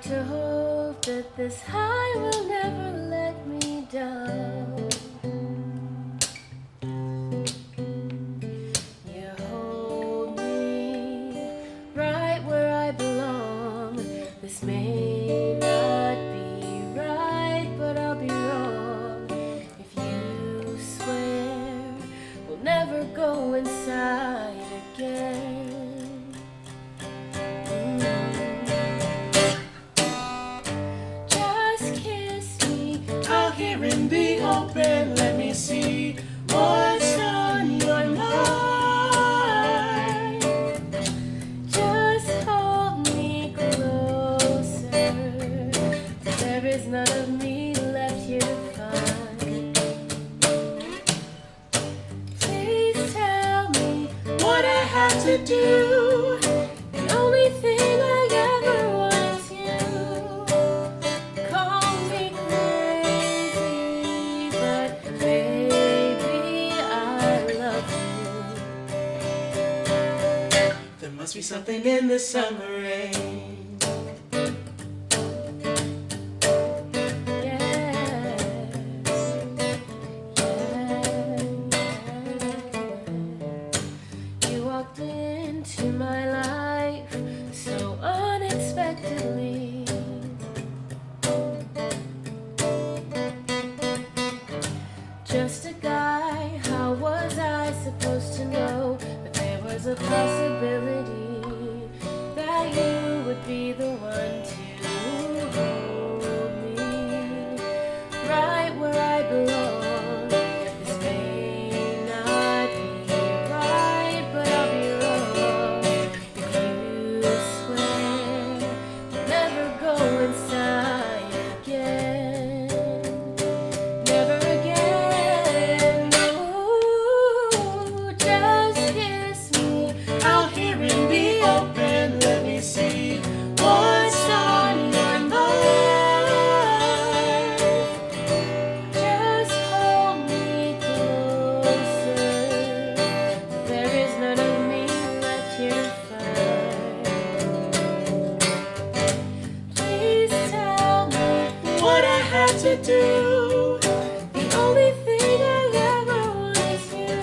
like to hope that this high will never let me down. You hold me right where I belong. This may not be right, but I'll be wrong if you swear we'll never go inside again. And be open, let me see what's on your mind. Just hold me closer. There is none of me left here to find. Please tell me what I have to do. The only thing I ever want is you. Call me crazy, but baby, I love you. There must be something in the summer rain. You walked into my life so unexpectedly. Just a guy, how was I supposed to know that there was a possibility that you would be the one to hold me right where I belong? This may not be right, but I'll be wrong if you swear you'll never go inside again. Never again. No, just kiss me Out here and be open, let me see what's on your mind. Just hold me closer. There is none of me left here to find. Please tell me What I have to do. the only thing I ever want is you.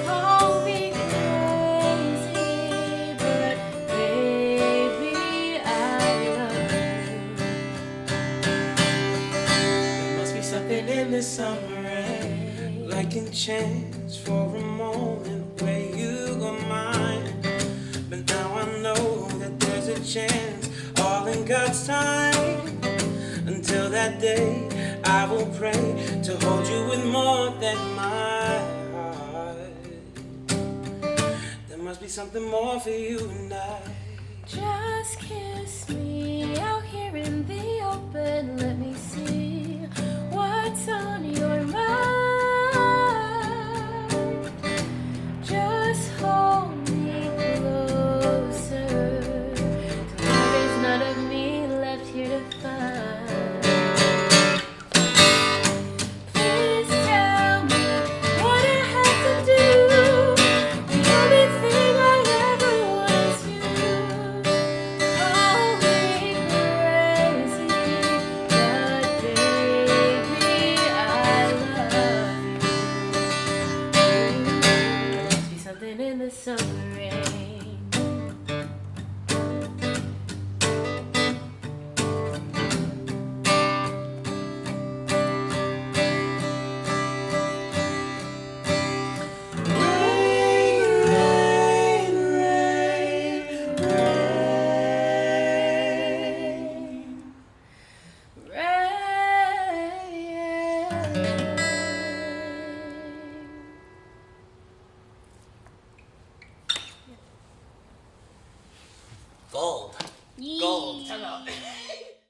Call me crazy, but baby, I love There must be something in the summer rain, like a chance for a moment where you go mine. But now I know that there's a chance, all in God's time. Until that day, I will pray to hold you with more than my heart. There must be something more for you and I. Just kiss me out here in the open. Let me see what's on your mind. Just hold me closer. There is none of me left here to find. Please tell me what I have to do. The only thing I ever want is you. Call me crazy, but baby, I love you. Must be something in the summer rain. Rain, rain, rain, rain. Gold. Yee. Gold. Hello.